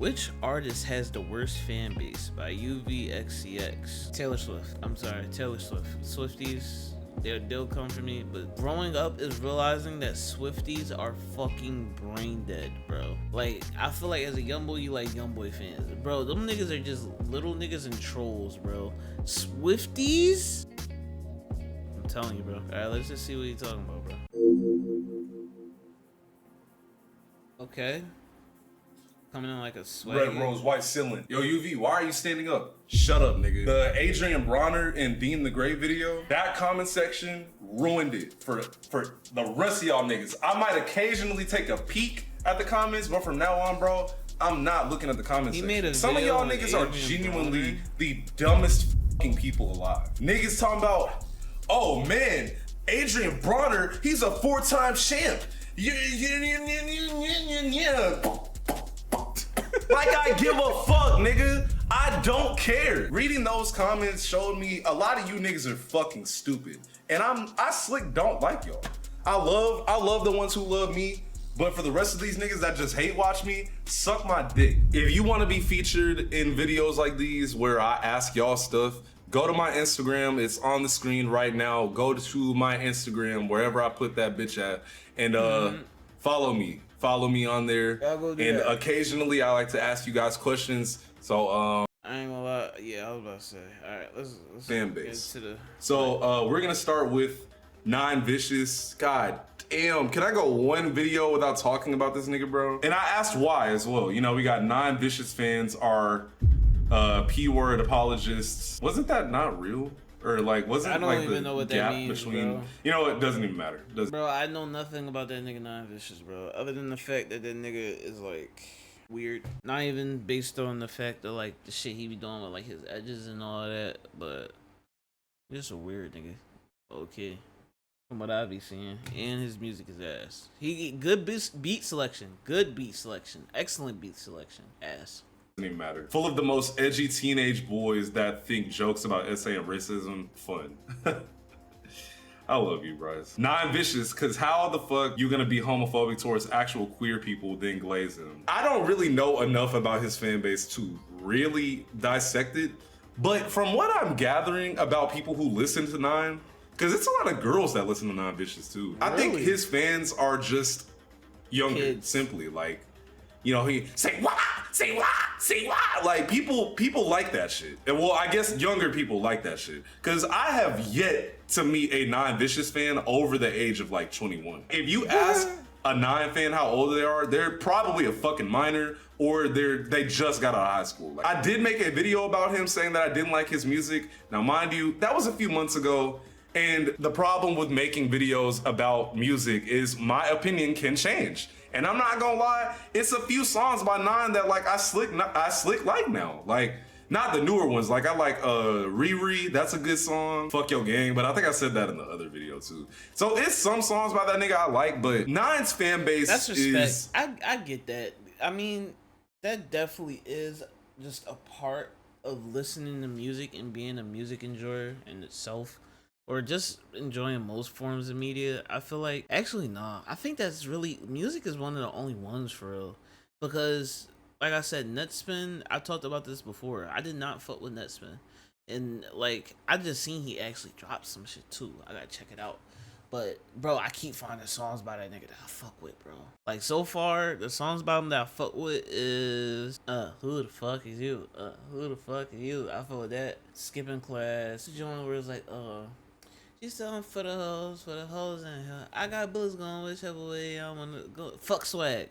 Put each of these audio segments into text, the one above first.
Which artist has the worst fan base? By UVXCX. Taylor Swift. I'm sorry, Taylor Swift. Swifties, they'll come for me. But growing up is realizing that Swifties are fucking brain dead, bro. Like, I feel like as a young boy, you like young boy fans. Bro, them niggas are just little niggas and trolls, bro. Swifties? I'm telling you, bro. Alright, let's just see what you're talking about, bro. Okay. Coming in like a swag. Red rose, white ceiling. Yo, UV, why are you standing up? Shut up, nigga. The Adrian Bronner and Dean the Great video, that comment section ruined it for the rest of y'all niggas. I might occasionally take a peek at the comments, but from now on, bro, I'm not looking at the comments section. Some of y'all niggas are genuinely the dumbest fucking people alive. Niggas talking about, oh man, Adrian Bronner, he's a 4-time champ. Yeah. Like I give a fuck, nigga. I don't care. Reading those comments showed me a lot of you niggas are fucking stupid. And I slick don't like y'all. I love the ones who love me, but for the rest of these niggas that just hate watch me, suck my dick. If you wanna be featured in videos like these where I ask y'all stuff, go to my Instagram, it's on the screen right now. Go to my Instagram, wherever I put that bitch at, and follow me. Follow me on there, and occasionally I like to ask you guys questions. So I ain't gonna lie, yeah, I was about to say. All right, let's fan base. So we're gonna start with ഡVicious. God damn, can I go one video without talking about this nigga, bro? And I asked why as well. You know, we got ഡVicious fans are P-word apologists. Wasn't that not real? Or like, wasn't I don't like even the know what gap that means, between, bro. You know, it doesn't even matter. Bro, I know nothing about that nigga ഡVicious, bro. Other than the fact that nigga is like weird. Not even based on the fact of like the shit he be doing with like his edges and all that, but just a weird nigga. Okay. From what I be seeing. And his music is ass. He good beat selection. Good beat selection. Excellent beat selection. Ass. Doesn't even matter. Full of the most edgy teenage boys that think jokes about SA and racism fun. I love you, Bryce. ഡVicious, cause how the fuck you gonna be homophobic towards actual queer people then glaze him? I don't really know enough about his fan base to really dissect it, but from what I'm gathering about people who listen to Nine, cause it's a lot of girls that listen to ഡVicious too. Really? I think his fans are just younger, kids. Simply like, you know, he say what? Say what? Say what? Like people like that shit. And well, I guess younger people like that shit. Cause I have yet to meet a ഡVicious fan over the age of like 21. If you ask a Nine fan how old they are, they're probably a fucking minor or they just got out of high school. Like, I did make a video about him saying that I didn't like his music. Now, mind you, that was a few months ago. And the problem with making videos about music is my opinion can change. And I'm not gonna lie, it's a few songs by Nine that like I slick like now. Like, not the newer ones. Like I like Riri, that's a good song. Fuck Your Gang, but I think I said that in the other video too. So it's some songs by that nigga I like, but Nine's fan base that's respect. I get that. I mean, that definitely is just a part of listening to music and being a music enjoyer in itself. Or just enjoying most forms of media. I feel like, actually, nah. I think that's really, music is one of the only ones for real. Because, like I said, Netspin, I talked about this before. I did not fuck with Netspin. And, like, I just seen he actually dropped some shit too. I gotta check it out. But, bro, I keep finding songs by that nigga that I fuck with, bro. Like, so far, the songs by him that I fuck with is, Who the Fuck Is You? Who the Fuck Is You? I fuck with that. Skipping Class. The joint where it's like, she's selling for the hoes in here. I got bullets going whichever way I wanna go. Fuck swag.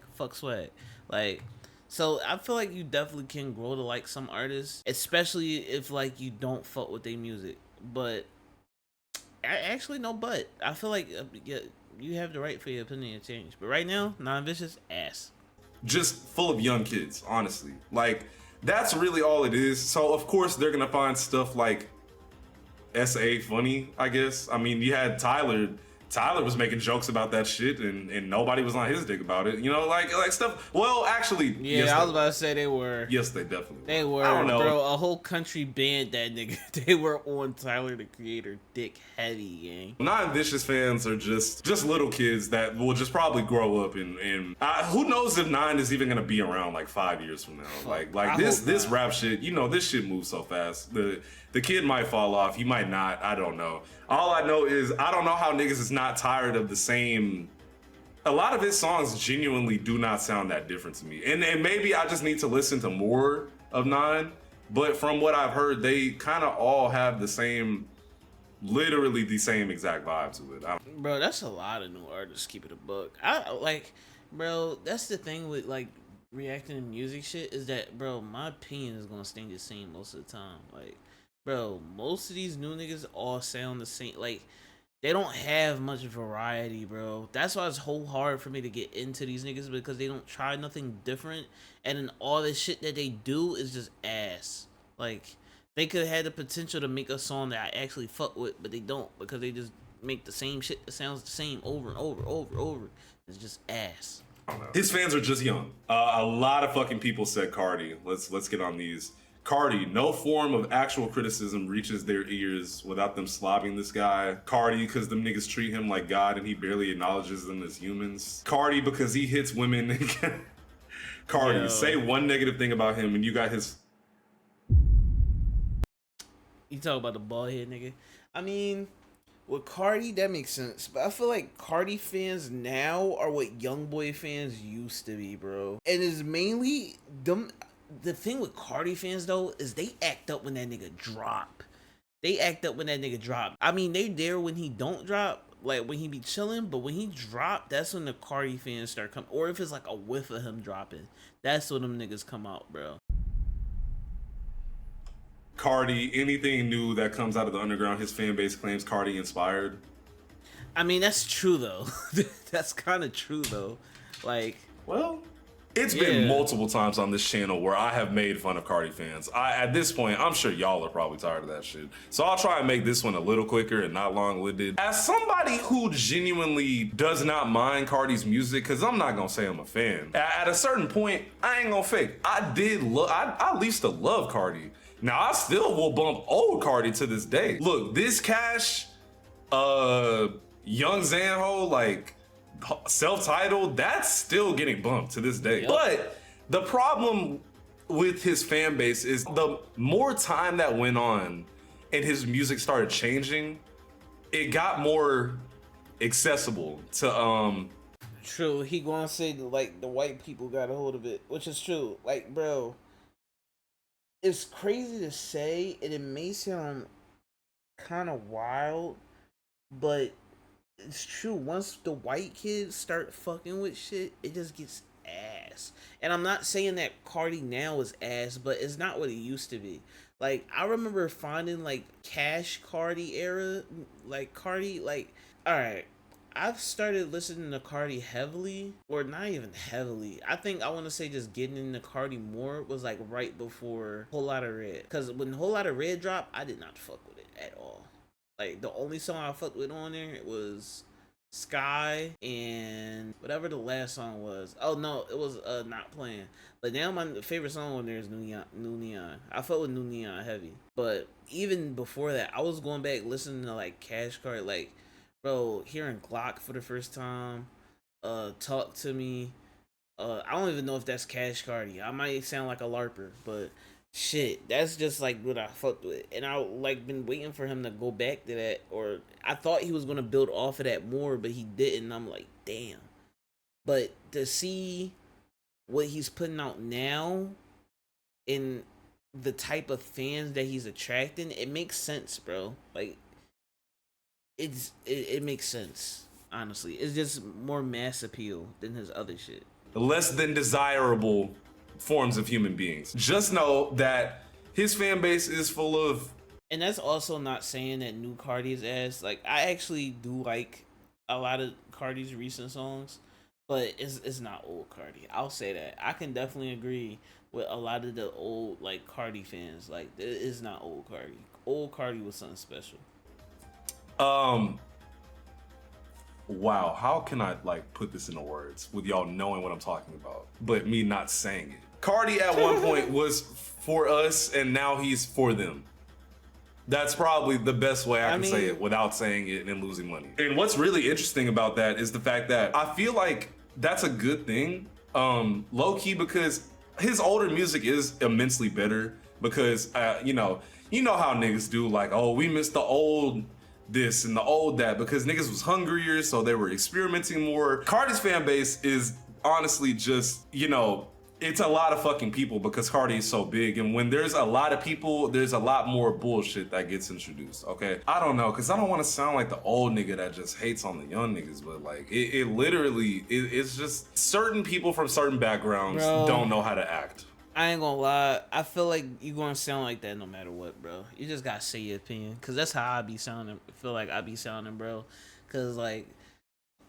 Like, so I feel like you definitely can grow to like some artists, especially if like you don't fuck with their music. But actually, no. But I feel like you have the right for your opinion to change. But right now, ഡVicious ass. Just full of young kids, honestly. Like that's really all it is. So of course they're gonna find stuff like SA funny, I guess. I mean, you had Tyler Tyler was making jokes about that shit, and nobody was on his dick about it. You know, like stuff. Well, actually, Yeah, yes, I was about to say they were. Yes, they definitely. They were, I don't know, bro. A whole country banned that nigga. They were on Tyler the Creator dick heavy, gang. Non-Vicious fans are just little kids that will just probably grow up and who knows if Nine is even gonna be around like 5 years from now. Like this rap shit, you know, this shit moves so fast. The kid might fall off, he might not. I don't know. All I know is I don't know how niggas is not tired of the same. A lot of his songs genuinely do not sound that different to me, and maybe I just need to listen to more of Nine. But from what I've heard, they kind of all have the same. Literally the same exact vibe to it. Bro, that's a lot of new artists. Keep it a book. Bro, that's the thing with like reacting to music shit is that, bro, my opinion is gonna stay the same most of the time. Like, bro, most of these new niggas all sound the same. Like, they don't have much variety, bro. That's why it's whole hard for me to get into these niggas because they don't try nothing different, and then all the shit that they do is just ass. Like. They could have had the potential to make a song that I actually fuck with, but they don't because they just make the same shit that sounds the same over and over. It's just ass. His fans are just young. A lot of fucking people said Cardi. Let's get on these. Cardi, no form of actual criticism reaches their ears without them slobbing this guy. Cardi, because them niggas treat him like God and he barely acknowledges them as humans. Cardi, because he hits women. Cardi, say one negative thing about him and you got his... You talk about the bald head nigga. I mean, with Cardi, that makes sense. But I feel like Cardi fans now are what YoungBoy fans used to be, bro. And it's mainly them. The thing with Cardi fans though is they act up when that nigga drop. I mean, they there when he don't drop, like when he be chilling. But when he drop, that's when the Cardi fans start coming. Or if it's like a whiff of him dropping, that's when them niggas come out, bro. Cardi, anything new that comes out of the underground, his fan base claims Cardi inspired. I mean, that's true though. That's kind of true though. Like, well, it's been multiple times on this channel where I have made fun of Cardi fans. At this point, I'm sure y'all are probably tired of that shit. So I'll try and make this one a little quicker and not long-winded. As somebody who genuinely does not mind Cardi's music, because I'm not gonna say I'm a fan. At a certain point, I ain't gonna fake. I used to love Cardi. Now, I still will bump old Cardi to this day. Look, this Cash, Young Zanho, like, self-titled, that's still getting bumped to this day. Yep. But the problem with his fan base is the more time that went on and his music started changing, it got more accessible to, True, he gonna say, like, the white people got a hold of it, which is true. Like, bro... It's crazy to say, and it may sound kind of wild, but it's true. Once the white kids start fucking with shit, it just gets ass. And I'm not saying that Cardi now is ass, but it's not what it used to be. Like, I remember finding, like, Cash Cardi era, like, Cardi, like, alright. I've started listening to Cardi heavily, or not even heavily. I think I want to say just getting into Cardi more was like right before Whole Lotta Red. Because when Whole Lotta Red dropped, I did not fuck with it at all. Like, the only song I fucked with on there was Sky and whatever the last song was. Oh no, it was Not Playing. But now my favorite song on there is New Neon. I fuck with New Neon heavy. But even before that, I was going back listening to like Cash Card, like, bro, hearing Glock for the first time, Talk to Me. I don't even know if that's Cash Cardi. I might sound like a LARPer, but shit, that's just like what I fucked with. And I like been waiting for him to go back to that, or I thought he was gonna build off of that more, but he didn't. I'm like, damn. But to see what he's putting out now and the type of fans that he's attracting, it makes sense, bro. Like, it makes sense, honestly. It's just more mass appeal than his other shit. Less than desirable forms of human beings. Just know that his fan base is full of... And that's also not saying that new Cardi's ass. Like, I actually do like a lot of Cardi's recent songs, but it's not old Cardi. I'll say that. I can definitely agree with a lot of the old, like, Cardi fans. Like, it is not old Cardi. Old Cardi was something special. wow, how can I like put this into words with y'all knowing what I'm talking about, but me not saying it? Cardi at one point was for us, and now he's for them. That's probably the best way I can say it without saying it and losing money. And what's really interesting about that is the fact that I feel like that's a good thing, low key, because his older music is immensely better. Because you know how niggas do, like, oh, we miss the old this and the old that, because niggas was hungrier, so they were experimenting more. Cardi's fan base is honestly just, you know, it's a lot of fucking people because Cardi is so big, and when there's a lot of people, there's a lot more bullshit that gets introduced, okay? I don't know, because I don't want to sound like the old nigga that just hates on the young niggas, but like, it literally, it's just certain people from certain backgrounds don't know how to act. I ain't gonna lie, I feel like you gonna sound like that no matter what, bro. You just gotta say your opinion, because that's how I be sounding, feel like I be sounding, bro. Because, like,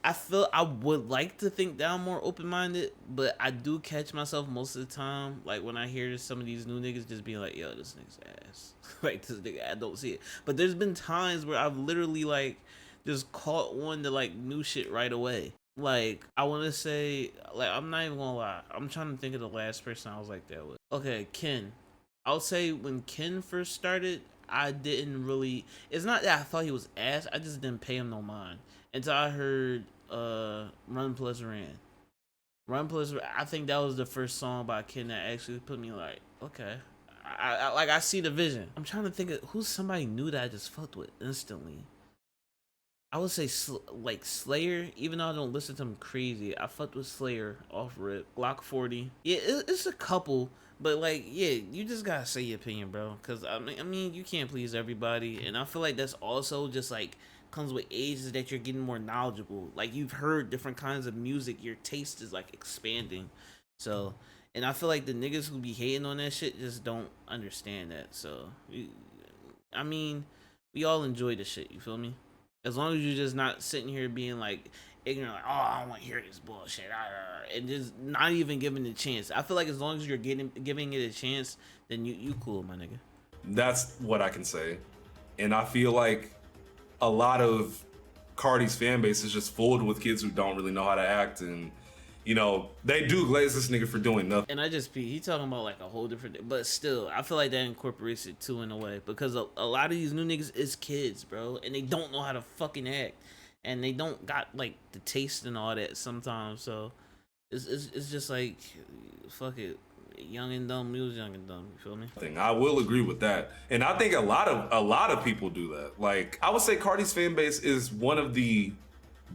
I would like to think that I'm more open-minded, but I do catch myself most of the time, like, when I hear some of these new niggas just being like, yo, this nigga's ass. Like, this nigga, I don't see it. But there's been times where I've literally, like, just caught on to, like, new shit right away. Like, I want to say, like, I'm not even gonna lie, I'm trying to think of the last person I was like that with. Okay, Ken. I would say when Ken first started, I didn't really, it's not that I thought he was ass, I just didn't pay him no mind until I heard Run Plus Ran. Run Plus Ran, I think that was the first song by Ken that actually put me like, okay, I see the vision. I'm trying to think of who's somebody new that I just fucked with instantly. I would say like Slayer, even though I don't listen to him crazy, I fucked with Slayer off rip. Glock 40, yeah, it's a couple, but like, yeah, you just gotta say your opinion, bro, because I mean you can't please everybody, and I feel like that's also just like comes with age, is that you're getting more knowledgeable. Like, you've heard different kinds of music, your taste is like expanding. So, and I feel like the niggas who be hating on that shit just don't understand that. So, I mean, we all enjoy the shit, you feel me? As long as you're just not sitting here being like ignorant, like, oh, I don't want to hear this bullshit, and just not even giving it a chance. I feel like as long as you're giving it a chance, then you cool, my nigga. That's what I can say. And I feel like a lot of Cardi's fan base is just filled with kids who don't really know how to act, and you know, they do glaze this nigga for doing nothing. And I just he talking about like a whole different, but still, I feel like that incorporates it too in a way, because a lot of these new niggas is kids, bro, and they don't know how to fucking act, and they don't got like the taste and all that sometimes. So it's just like, fuck it, young and dumb, we was young and dumb. You feel me? I will agree with that, and I think a lot of people do that. Like, I would say Cardi's fan base is one of the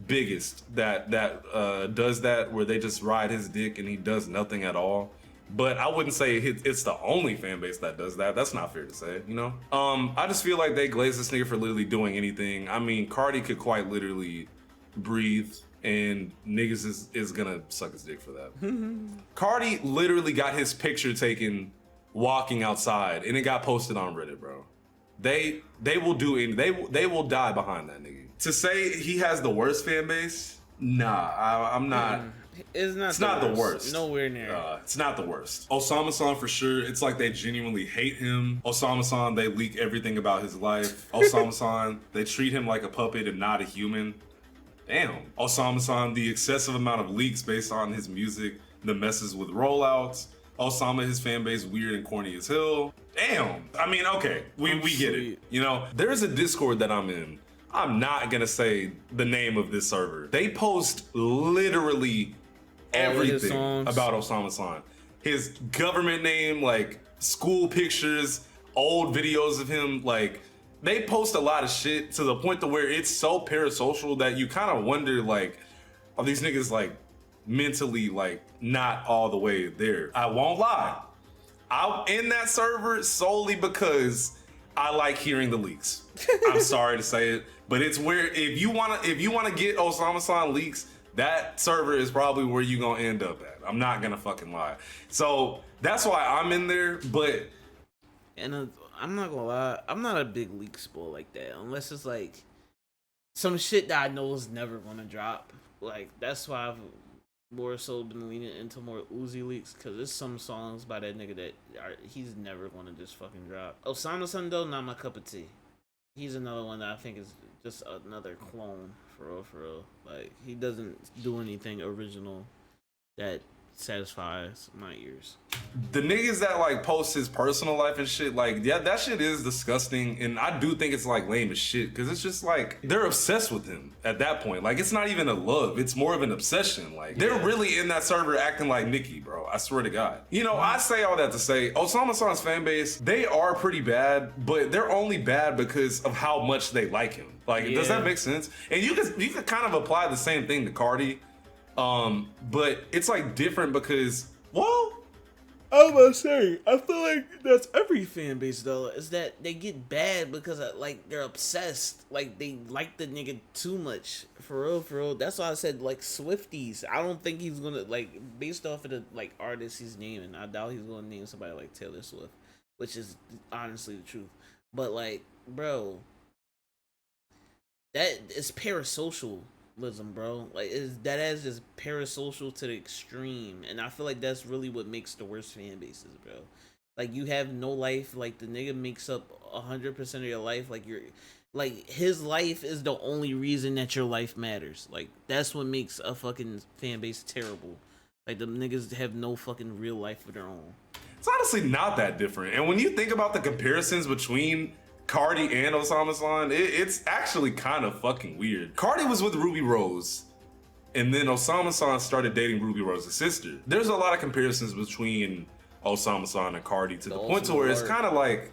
biggest that does that, where they just ride his dick and he does nothing at all. But I wouldn't say it's the only fan base that does that. That's not fair to say, you know? I just feel like they glaze this nigga for literally doing anything. I mean, Cardi could quite literally breathe, and niggas is gonna suck his dick for that. Cardi literally got his picture taken walking outside, and it got posted on Reddit, bro. They will do anything. They will die behind that nigga. To say he has the worst fan base, nah, I'm not. It's not the worst. Nowhere near. It's not the worst. Osama-san for sure. It's like they genuinely hate him. Osama-san, they leak everything about his life. Osama-san, they treat him like a puppet and not a human. Damn. Osama-san, the excessive amount of leaks based on his music, the messes with rollouts. Osama, his fan base, weird and corny as hell. Damn. I mean, okay, we get it. You know, there's a Discord that I'm in. I'm not gonna say the name of this server. They post literally everything about Osama-san. His government name, like school pictures, old videos of him, like they post a lot of shit to the point to where it's so parasocial that you kind of wonder, like, are these niggas like mentally like not all the way there? I won't lie, I'm in that server solely because I like hearing the leaks. I'm sorry to say it, but it's where if you wanna get Osama-san leaks, that server is probably where you gonna end up at. I'm not gonna fucking lie. So that's why I'm in there. But I'm not gonna lie, I'm not a big leak spoil like that, unless it's like some shit that I know is never gonna drop. Like, that's why I've more so been leaning into more Uzi leaks, because there's some songs by that nigga that he's never gonna just fucking drop. Osama-san though, not my cup of tea. He's another one that I think is just another clone for real. Like he doesn't do anything original that satisfies my ears. The niggas that like post his personal life and shit, like yeah, that shit is disgusting, and I do think it's like lame as shit because it's just like they're obsessed with him at that point. Like it's not even a love; it's more of an obsession. Like they're really in that server acting like Nicki, bro. I swear to God. You know, I say all that to say, Osama San's fan base, they are pretty bad, but they're only bad because of how much they like him. Like, does that make sense? And you can kind of apply the same thing to Cardi, but it's like different because well. I was about to say, I feel like that's every fan base though, is that they get bad because of, like they're obsessed, like they like the nigga too much. For real. That's why I said like Swifties. I don't think he's gonna like based off of the like artists he's naming. I doubt he's gonna name somebody like Taylor Swift, which is honestly the truth. But like, bro, that is parasocial. Bro, like that is just parasocial to the extreme, and I feel like that's really what makes the worst fan bases, bro. Like you have no life, like the nigga makes up 100% of your life, like you're like his life is the only reason that your life matters. Like that's what makes a fucking fan base terrible. Like the niggas have no fucking real life of their own. It's honestly not that different, and when you think about the comparisons between Cardi and Osama San, it's actually kind of fucking weird. Cardi was with Ruby Rose, and then Osama San started dating Ruby Rose's sister. There's a lot of comparisons between Osama San and Cardi to the point to where it's kind of like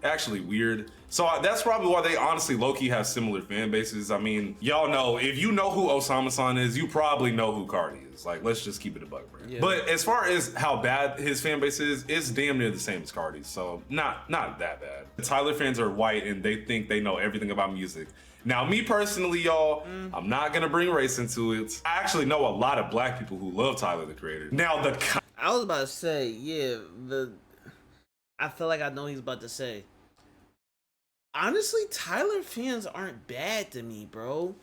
actually weird. So that's probably why they honestly low-key have similar fan bases. I mean, y'all know, if you know who Osama San is, you probably know who Cardi is. Like, let's just keep it a buck, bro. Yeah. But as far as how bad his fan base is, it's damn near the same as Cardi's. So not that bad. Tyler fans are white and they think they know everything about music. Now, me personally, y'all, I'm not gonna bring race into it. I actually know a lot of black people who love Tyler, the Creator. Now, I was about to say, yeah, I feel like I know what he's about to say. Honestly, Tyler fans aren't bad to me, bro.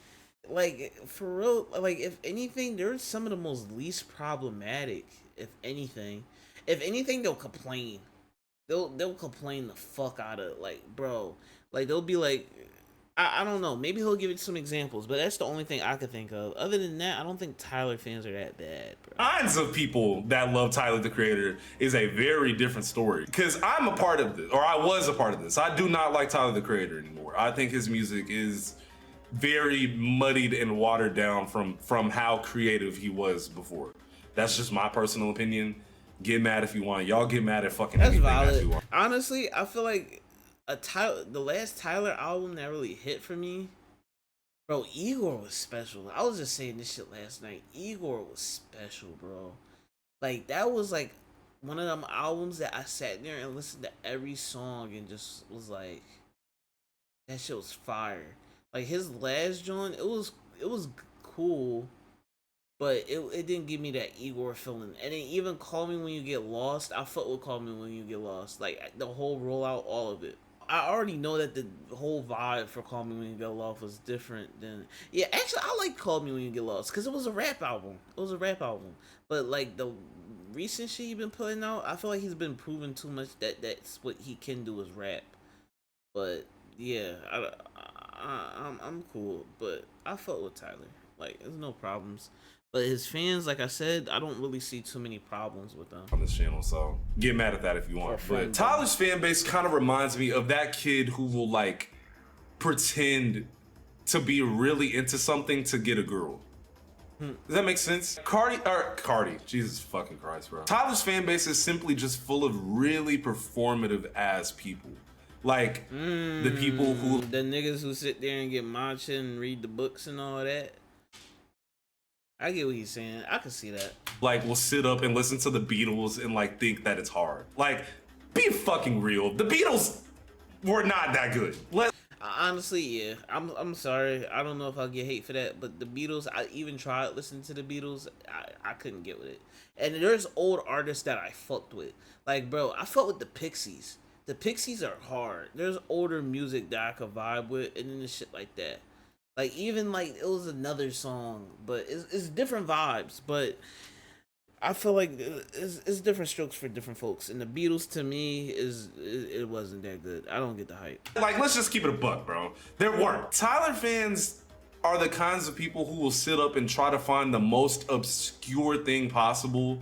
Like, for real, like, if anything, they're some of the most least problematic, if anything. If anything, they'll complain. They'll complain the fuck out of, like, bro. Like, they'll be like, I don't know, maybe he'll give it some examples, but that's the only thing I could think of. Other than that, I don't think Tyler fans are that bad, bro. Kinds of people that love Tyler, the Creator, is a very different story. Because I'm a part of this, or I was a part of this. I do not like Tyler, the Creator anymore. I think his music is very muddied and watered down from how creative he was before. That's just my personal opinion. Get mad if you want. Y'all get mad at fucking anything that you want. Honestly, I feel like the last Tyler album that really hit for me, bro, Igor was special. I was just saying this shit last night. Igor was special, bro. Like that was like one of them albums that I sat there and listened to every song and just was like, that shit was fire. Like his last joint, it was cool, but it didn't give me that Igor feeling. And then even Call Me When You Get Lost, I fuck with Call Me When You Get Lost. Like the whole rollout, all of it. I already know that the whole vibe for Call Me When You Get Lost was different than... Yeah, actually, I like Call Me When You Get Lost because it was a rap album. But, like, the recent shit he's been putting out, I feel like he's been proving too much that that's what he can do is rap. But, yeah, I'm cool. But I fuck with Tyler. Like, there's no problems. But his fans, like I said, I don't really see too many problems with them on this channel, so get mad at that if you want. But Tyler's fan base kind of reminds me of that kid who will like pretend to be really into something to get a girl. Does that make sense? Cardi, Jesus fucking Christ, bro. Tyler's fan base is simply just full of really performative ass people. Like the people who the niggas who sit there and get matcha and read the books and all that. I get what he's saying. I can see that. Like, will sit up and listen to the Beatles and like think that it's hard. Like, be fucking real. The Beatles were not that good. Honestly, yeah. I'm sorry. I don't know if I'll get hate for that, but the Beatles, I even tried listening to the Beatles. I couldn't get with it. And there's old artists that I fucked with. Like, bro, I fucked with the Pixies. The Pixies are hard. There's older music that I could vibe with, and then the shit like that. Like, even, like, it was another song, but it's different vibes, but I feel like it's different strokes for different folks, and the Beatles, to me, it wasn't that good. I don't get the hype. Like, let's just keep it a buck, bro. There weren't. Tyler fans are the kinds of people who will sit up and try to find the most obscure thing possible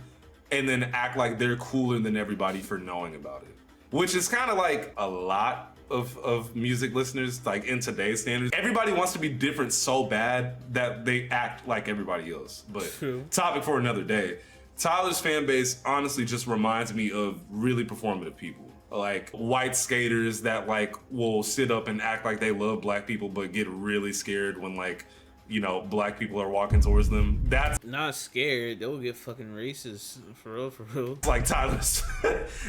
and then act like they're cooler than everybody for knowing about it. Which is kind of like a lot of music listeners, like in today's standards. Everybody wants to be different so bad that they act like everybody else. But True. Topic for another day. Tyler's fan base honestly just reminds me of really performative people. Like white skaters that like will sit up and act like they love black people but get really scared when like, you know, black people are walking towards them. That's not scared. They'll get fucking racist. For real, for real. like Tyler's.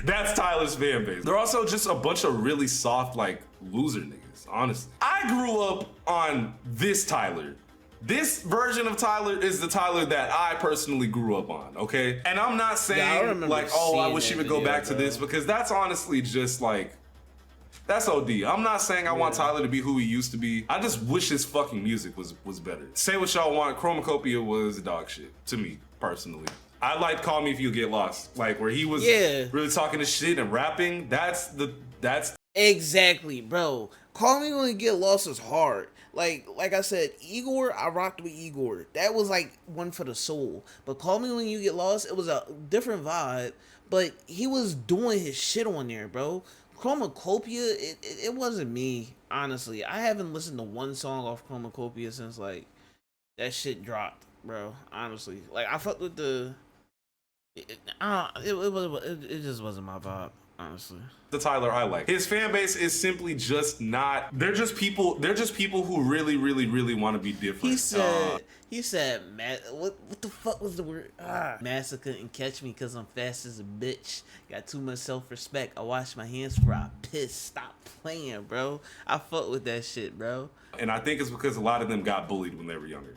That's Tyler's fan base. They're also just a bunch of really soft, like, loser niggas, honestly. I grew up on this Tyler. This version of Tyler is the Tyler that I personally grew up on, okay? And I'm not saying like, oh, I wish he would go back to this, because that's honestly just like, that's OD. I'm not saying I want Tyler to be who he used to be. I just wish his fucking music was better. Say what y'all want, ด๊�ᴜᴜ was dog shit to me, personally. I liked Call Me If You Get Lost, like where he was really talking to shit and rapping. That's exactly, bro. Call Me When You Get Lost is hard. Like I said, Igor, I rocked with Igor. That was like one for the soul. But Call Me When You Get Lost, it was a different vibe. But he was doing his shit on there, bro. ď�ū̀ᴜ, it wasn't me, honestly. I haven't listened to one song off ďū̀ᴜᴜ since like that shit dropped, bro. Honestly, like I fucked with the. It just wasn't my vibe, honestly. The Tyler I like. His fan base is simply just not. They're just people who really want to be different. He said, what the fuck was the word? Massa couldn't catch me because I'm fast as a bitch. Got too much self-respect. I wash my hands before I piss. Stop playing, bro. I fuck with that shit, bro. And I think it's because a lot of them got bullied when they were younger.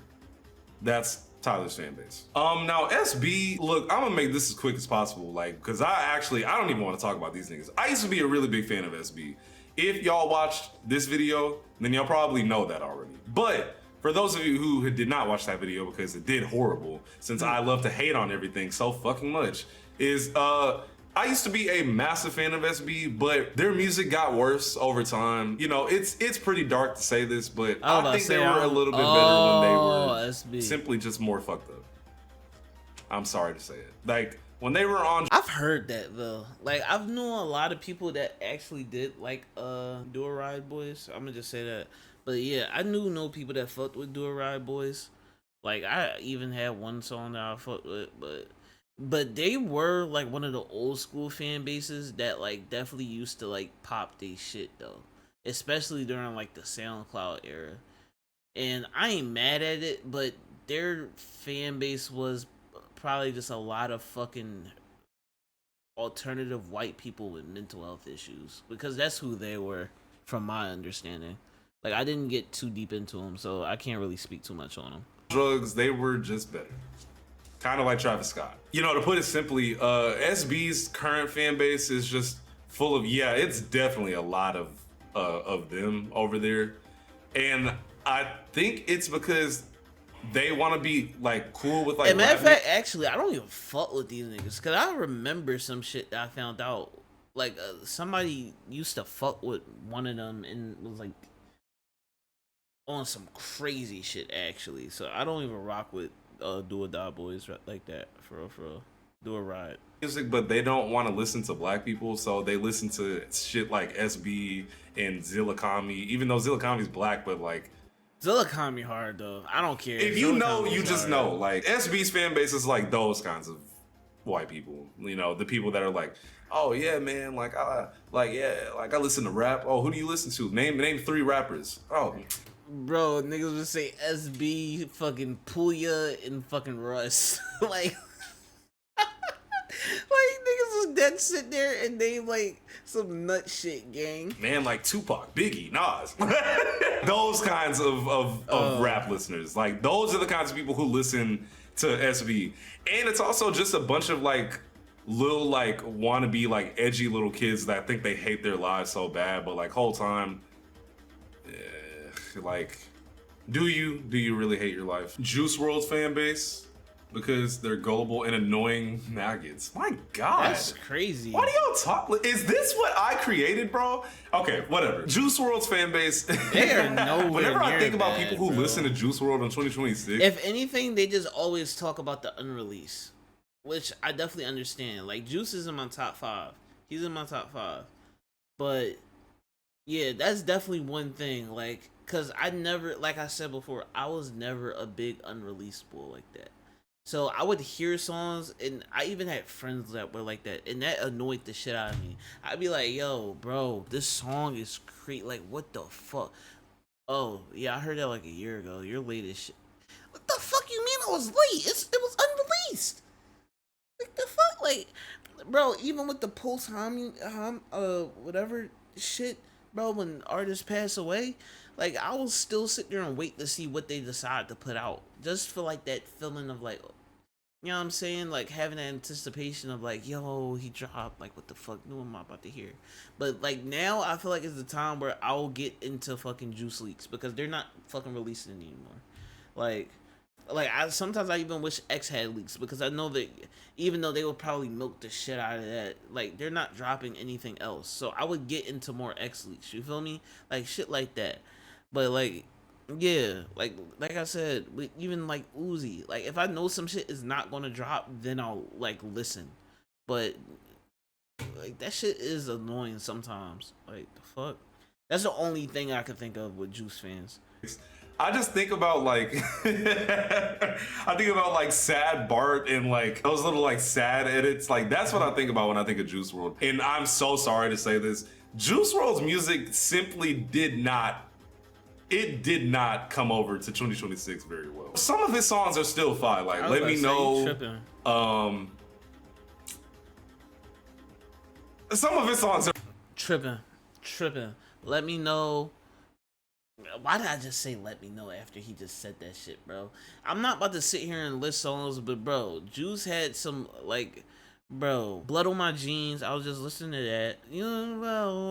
That's Tyler's fan base. Now SB, look, I'm gonna make this as quick as possible, like, cause I don't even want to talk about these niggas. I used to be a really big fan of SB. If y'all watched this video, then y'all probably know that already. But for those of you who did not watch that video because it did horrible, since I love to hate on everything so fucking much, is I used to be a massive fan of SB, but their music got worse over time. You know, it's pretty dark to say this, but I think they were a little bit better when they were SB. Simply just more fucked up. I'm sorry to say it. Like, when they were on... I've heard that, though. Like, I've known a lot of people that actually did, like, Do a Ride Boys. I'm gonna just say that. But, yeah, I know people that fucked with Do a Ride Boys. Like, I even had one song that I fucked with, but they were like one of the old school fan bases that like definitely used to like pop they shit though, especially during like the SoundCloud era. And I ain't mad at it, but their fan base was probably just a lot of fucking alternative white people with mental health issues, because that's who they were from my understanding. Like, I didn't get too deep into them, so I can't really speak too much on them. Drugs, they were just better. Kind of like Travis Scott. You know, to put it simply, SB's current fan base is just full of, it's definitely a lot of them over there. And I think it's because they want to be like cool with like. As a matter of fact, actually, I don't even fuck with these niggas, because I remember some shit that I found out. Like, somebody used to fuck with one of them and was like on some crazy shit, actually. So I don't even rock with Do or Die Boys like that, for real. Do a Ride music, but they don't want to listen to black people, so they listen to shit like SB and ḷʀᴜᴜ, even though ḷʀᴜᴜ's black, but like ḷʀᴜᴜ hard though. I don't care. If you know, you just know. Like, SB's fan base is like those kinds of white people. You know, the people that are like, oh yeah, man, like I listen to rap. Oh, who do you listen to? Name 3 rappers. Oh. Bro, niggas would say SB, fucking Puya, and fucking Russ. like niggas was dead sit there and they like some nut shit, gang. Man, like Tupac, Biggie, Nas. Those kinds of rap listeners. Like, those are the kinds of people who listen to SB. And it's also just a bunch of like little like wannabe like edgy little kids that think they hate their lives so bad, but like whole time, like, do you really hate your life? Juice WRLD's fan base, because they're gullible and annoying maggots. My God. That's crazy. Why do y'all talk? Is this what I created, bro? Okay, whatever. Juice WRLD's fan base. They are nowhere Whenever I near think about bad, people who bro. listen to Juice WRLD in 2026. If anything, they just always talk about the unreleased, which I definitely understand. Like, Juice is in my top 5. He's in my top 5. But, yeah, that's definitely one thing. Like, because I never, like I said before, I was never a big unreleased bull like that. So I would hear songs, and I even had friends that were like that, and that annoyed the shit out of me. I'd be like, yo, bro, this song is like, what the fuck? Oh, yeah, I heard that like a year ago. You're late as shit. What the fuck you mean I was late? It was unreleased. Like, the fuck? Like, bro, even with the whatever shit, bro, when artists pass away, like, I will still sit there and wait to see what they decide to put out. Just for, like, that feeling of, like, you know what I'm saying? Like, having that anticipation of, like, yo, he dropped. Like, what the fuck new am I about to hear? But, like, now I feel like it's the time where I'll get into fucking Juice leaks because they're not fucking releasing it anymore. Like I sometimes I even wish X had leaks because I know that even though they would probably milk the shit out of that, like, they're not dropping anything else. So I would get into more X leaks. You feel me? Like, shit like that. But, like, yeah, like I said, even like Uzi, like, if I know some shit is not gonna drop, then I'll, like, listen. But, like, that shit is annoying sometimes. Like, the fuck. That's the only thing I can think of with Juice fans. I just think about, like, I think about, like, Sad Bart and, like, those little, like, sad edits. Like, that's what I think about when I think of Juice WRLD. And I'm so sorry to say this. Juice WRLD's music simply did not come over to 2026 very well. Some of his songs are still fine. Like, Let Me Know. Some of his songs are tripping. Let Me Know. Why did I just say Let Me Know after he just said that shit, bro? I'm not about to sit here and list songs, but, bro, Juice had some, like, bro, Blood on My Jeans. I was just listening to that. You know,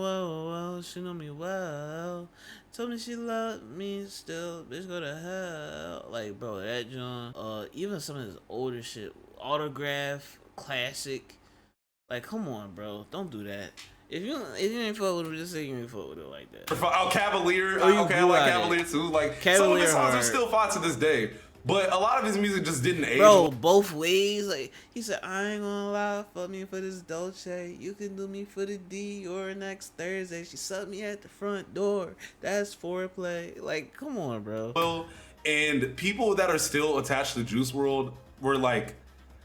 well, she know me well. Told me she loved me still. Bitch, go to hell. Like, bro, that John. Even some of his older shit. Autograph, classic. Like, come on, bro. Don't do that. If you ain't fuck with him, just say you ain't fuck with it like that. Oh, Cavalier. Okay, I like Cavalier too. Like, Cavalier, some of his songs are still fine to this day. But a lot of his music just didn't age. Bro, both ways. Like, he said, I ain't gonna lie, fuck me for this Dolce. You can do me for the D or next Thursday. She sucked me at the front door. That's foreplay. Like, come on, bro. And people that are still attached to Juice WRLD were like,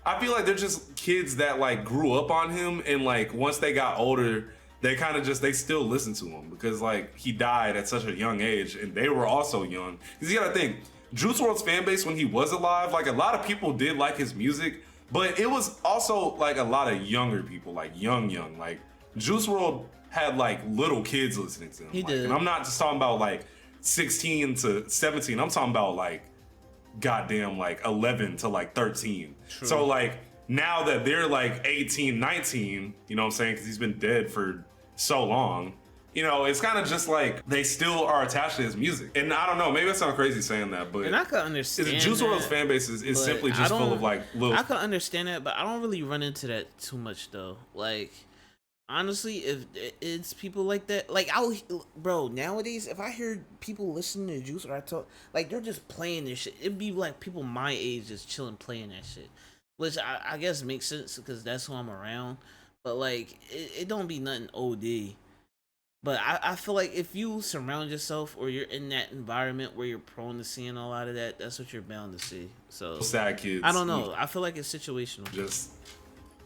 I feel like they're just kids that, like, grew up on him, and, like, once they got older, they kind of just, they still listen to him because, like, he died at such a young age and they were also young. Because you gotta think, Juice WRLD's fan base when he was alive, like, a lot of people did like his music, but it was also, like, a lot of younger people, like, young. Like, Juice WRLD had, like, little kids listening to him. He like, did. And I'm not just talking about, like, 16 to 17. I'm talking about, like, goddamn, like, 11 to, like, 13. True. So, like, now that they're, like, 18, 19, you know what I'm saying? Because he's been dead for so long. You know, it's kind of just like they still are attached to his music. And I don't know, maybe I sound crazy saying that, but... And I can understand Juice WRLD's fan base is simply just full of, like, little... I can understand that, but I don't really run into that too much, though. Like, honestly, if it's people like that... Like, bro, nowadays, if I hear people listening to Juice or I talk... Like, they're just playing this shit. It'd be, like, people my age just chilling playing that shit. Which I guess makes sense because that's who I'm around. But, like, it don't be nothing OD. But I feel like if you surround yourself or you're in that environment where you're prone to seeing a lot of that, that's what you're bound to see. So sad kids. I don't know. I feel like it's situational. Just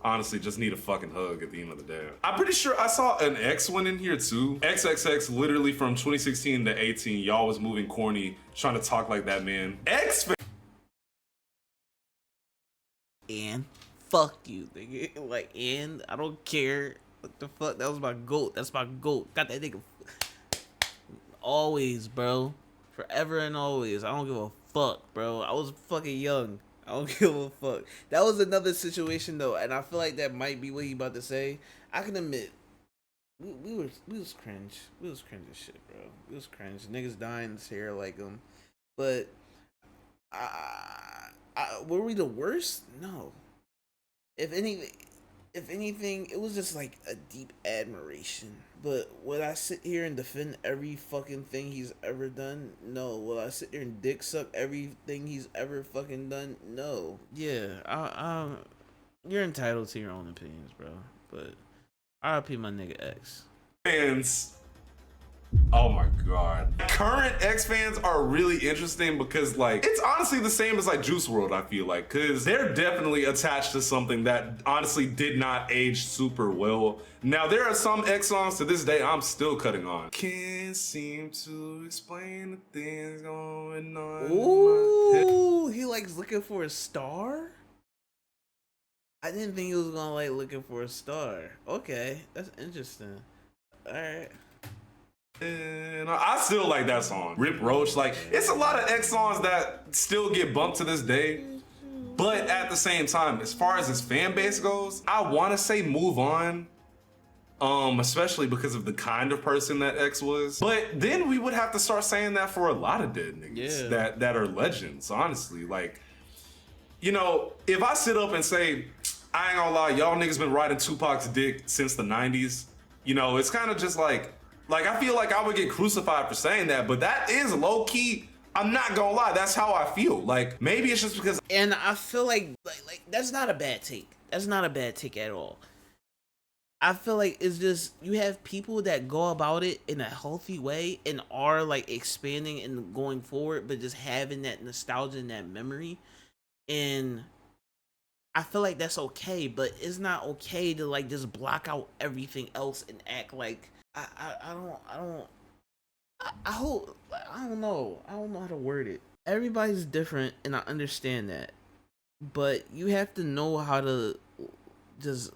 honestly, just need a fucking hug at the end of the day. I'm pretty sure I saw an X one in here too. XXX, literally from 2016 to 18, y'all was moving corny, trying to talk like that man. X. And fuck you, nigga. Like, and I don't care. What the fuck? That was my GOAT. That's my GOAT. Got that nigga. Always, bro. Forever and always. I don't give a fuck, bro. I was fucking young. I don't give a fuck. That was another situation, though, and I feel like that might be what he about to say. I can admit, we was cringe. We was cringe as shit, bro. We was cringe. Niggas dying his hair like him. But Were we the worst? No. If any, if anything, it was just like a deep admiration. But would I sit here and defend every fucking thing he's ever done? No. Will I sit there and dick suck everything he's ever fucking done? No. Yeah, you're entitled to your own opinions, bro. But RIP my nigga X. Fans. Oh my god. Current X fans are really interesting because like it's honestly the same as like Juice WRLD, I feel like, because they're definitely attached to something that honestly did not age super well. Now there are some X songs to this day I'm still cutting on. Can't seem to explain the things going on. Ooh, he likes looking for a star? I didn't think he was gonna like looking for a star. Okay, that's interesting. Alright. And I still like that song. Rip Roach, like it's a lot of X songs that still get bumped to this day. But at the same time, as far as his fan base goes, I want to say move on. Especially because of the kind of person that X was. But then we would have to start saying that for a lot of dead niggas that are legends, honestly. Like, you know, if I sit up and say, I ain't gonna lie, y'all niggas been riding Tupac's dick since the 90s, you know, it's kind of just like I feel like I would get crucified for saying that, but that is low key. I'm not gonna lie, that's how I feel. Like maybe it's just because, and I feel like that's not a bad take. That's not a bad take at all. I feel like it's just you have people that go about it in a healthy way and are like expanding and going forward, but just having that nostalgia and that memory. And I feel like that's okay, but it's not okay to like just block out everything else and act like I hope I don't know how to word it. Everybody's different, and I understand that, but you have to know how to just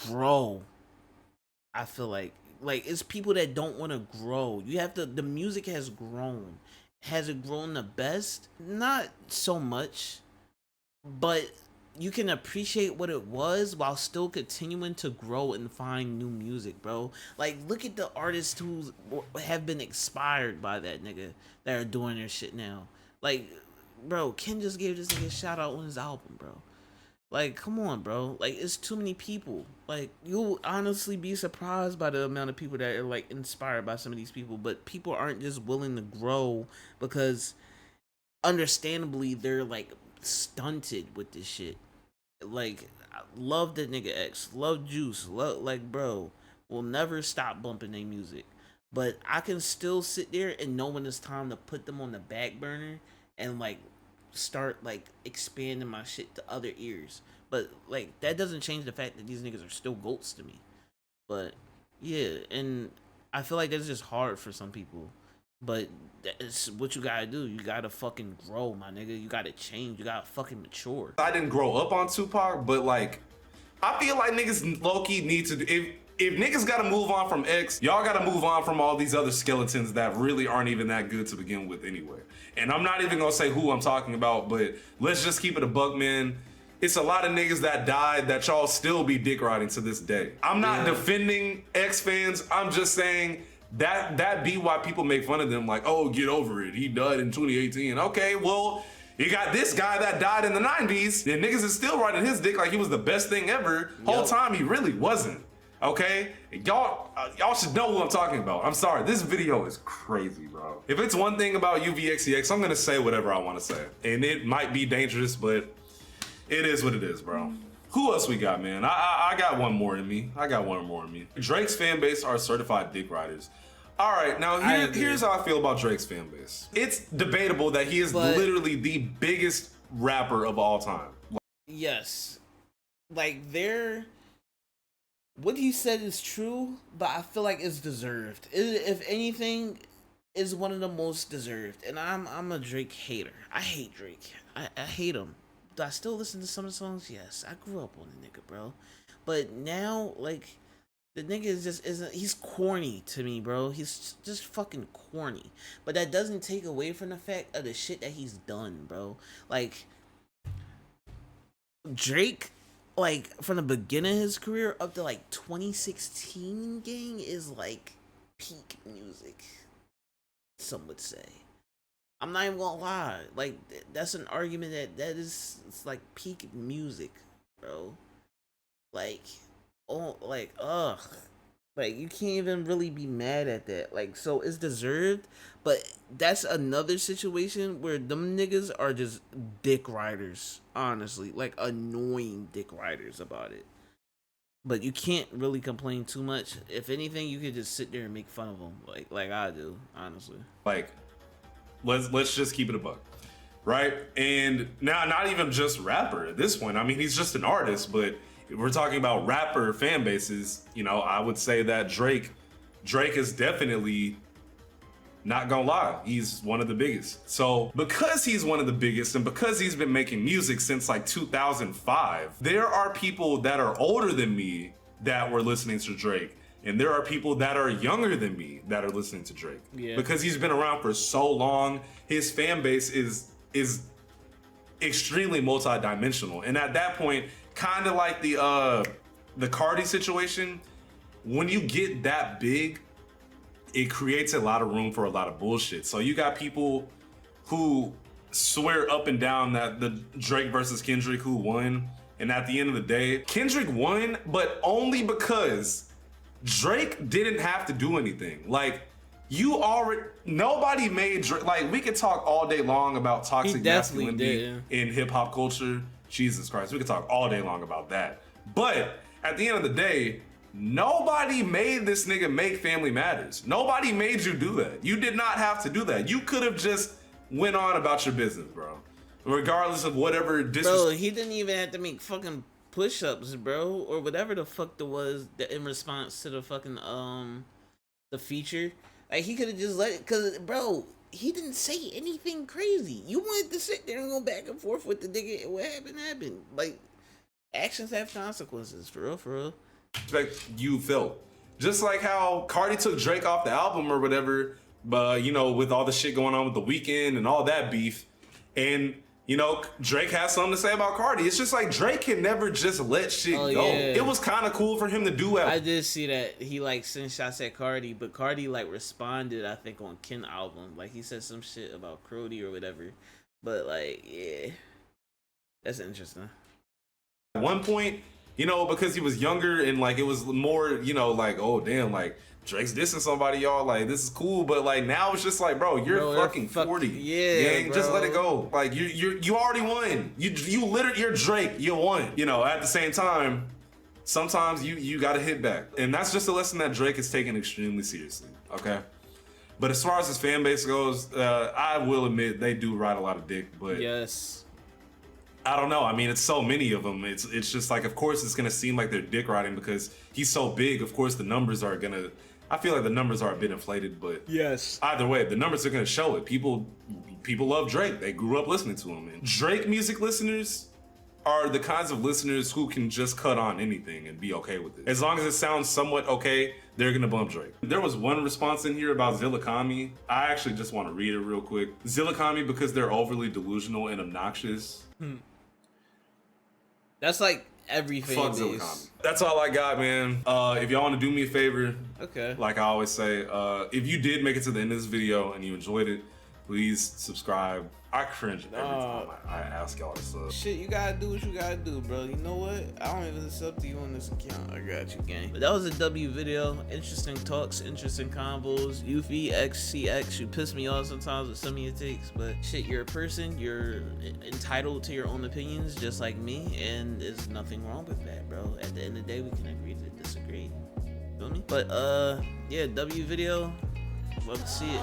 grow. I feel like it's people that don't want to grow. You have to. The music has grown. Has it grown the best? Not so much, but you can appreciate what it was while still continuing to grow and find new music, bro. Like, look at the artists who have been inspired by that nigga that are doing their shit now. Like, bro, Ken just gave this nigga a shout out on his album, bro. Like, come on, bro. Like, it's too many people. Like, you'll honestly be surprised by the amount of people that are, like, inspired by some of these people. But people aren't just willing to grow because, understandably, they're, like, stunted with this shit. Like, I love the nigga X, love Juice, love, like, bro, will never stop bumping their music. But I can still sit there and know when it's time to put them on the back burner and like start like expanding my shit to other ears. But like that doesn't change the fact that these niggas are still goats to me. But yeah, and I feel like that's just hard for some people. But that's what you gotta do. You gotta fucking grow, my nigga. You gotta change. You gotta fucking mature. I didn't grow up on Tupac, but like, I feel like niggas low-key need to, if niggas gotta move on from X, y'all gotta move on from all these other skeletons that really aren't even that good to begin with anyway. And I'm not even gonna say who I'm talking about, but let's just keep it a buck, man. It's a lot of niggas that died that y'all still be dick riding to this day. I'm not defending X fans. I'm just saying that be why people make fun of them, like, oh, get over it. He died in 2018. Okay, well, you got this guy that died in the 90s, and niggas is still riding his dick like he was the best thing ever. Whole time he really wasn't. Okay? Y'all should know who I'm talking about. I'm sorry, this video is crazy, bro. If it's one thing about UVXEX, I'm gonna say whatever I wanna say. And it might be dangerous, but it is what it is, bro. Who else we got, man? I got one more in me. Drake's fan base are certified dick riders. All right, now here's how I feel about Drake's fan base. It's debatable that he is literally the biggest rapper of all time. Yes. Like, what he said is true, but I feel like it's deserved. If anything, is one of the most deserved. And I'm a Drake hater. I hate Drake. I hate him. Do I still listen to some of the songs? Yes. I grew up on the nigga, bro. But now, like, the nigga he's corny to me, bro. He's just fucking corny. But that doesn't take away from the fact of the shit that he's done, bro. Like, Drake, like, from the beginning of his career up to, like, 2016, gang, is, like, peak music, some would say. I'm not even gonna lie. Like that's an argument that is it's like peak music, bro. Like, oh, like ugh. Like you can't even really be mad at that. Like so it's deserved, but that's another situation where them niggas are just dick riders, honestly. Like annoying dick riders about it. But you can't really complain too much. If anything, you could just sit there and make fun of them, like I do, honestly. Like, let's just keep it a buck, right? And now, not even just rapper at this point. I mean, he's just an artist. But if we're talking about rapper fan bases, you know, I would say that Drake is definitely, not gonna lie, he's one of the biggest. So because he's one of the biggest and because he's been making music since like 2005, there are people that are older than me that were listening to Drake. And there are people that are younger than me that are listening to Drake. Yeah. Because he's been around for so long, his fan base is extremely multi-dimensional. And at that point, kind of like the Cardi situation, when you get that big, it creates a lot of room for a lot of bullshit. So you got people who swear up and down that the Drake versus Kendrick who won. And at the end of the day, Kendrick won, but only because Drake didn't have to do anything. Like, nobody made Drake. Like, we could talk all day long about toxic masculinity in hip hop culture. Jesus Christ, we could talk all day long about that. But at the end of the day, nobody made this nigga make Family Matters. Nobody made you do that. You did not have to do that. You could have just went on about your business, bro. Regardless of whatever Bro, he didn't even have to make fucking push-ups, bro, or whatever the fuck there was in response to the fucking the feature. Like he could have just let it, cause bro, he didn't say anything crazy. You wanted to sit there and go back and forth with the nigga. What happened. Like actions have consequences, for real, for real. Like you felt, just like how Cardi took Drake off the album or whatever, but you know, with all the shit going on with The Weeknd and all that beef, and you know, Drake has something to say about Cardi. It's just like Drake can never just let shit go. Yeah. It was kind of cool for him to do that. I did see that he like sent shots at Cardi, but Cardi like responded, I think, on Ken album. Like he said some shit about Crody or whatever. But like, yeah, that's interesting. At one point, you know, because he was younger and like it was more, you know, like, oh damn, like Drake's dissing somebody, y'all, like this is cool, but like now it's just like, bro, you're fucking 40. Yeah, just let it go. Like you already won. You literally, you're Drake, you won. You know, at the same time, sometimes you gotta hit back. And that's just a lesson that Drake is taking extremely seriously, okay? But as far as his fan base goes, I will admit they do ride a lot of dick, but yes. I don't know. I mean, it's so many of them. It's just like, of course, it's gonna seem like they're dick riding because he's so big. Of course, the numbers are gonna. I feel like the numbers are a bit inflated, but yes. Either way, the numbers are gonna show it. People love Drake. They grew up listening to him. And Drake music listeners are the kinds of listeners who can just cut on anything and be okay with it. As long as it sounds somewhat okay, they're gonna bump Drake. There was one response in here about дэлʀᴜ. I actually just want to read it real quick. ΔΕΛΑΚAMI because they're overly delusional and obnoxious. That's like every fan base. That's all I got, man. If y'all want to do me a favor, okay. Like I always say, if you did make it to the end of this video and you enjoyed it, please subscribe. I cringe every time I ask y'all to sub. Shit, you gotta do what you gotta do, bro. You know what? I don't even sub to you on this account. I got you, gang. But that was a W video. Interesting talks, interesting combos. Eufy XCX, you piss me off sometimes with some of your takes, but shit, you're a person. You're entitled to your own opinions, just like me, and there's nothing wrong with that, bro. At the end of the day, we can agree to disagree. Feel me? But yeah, W video. Love to see it.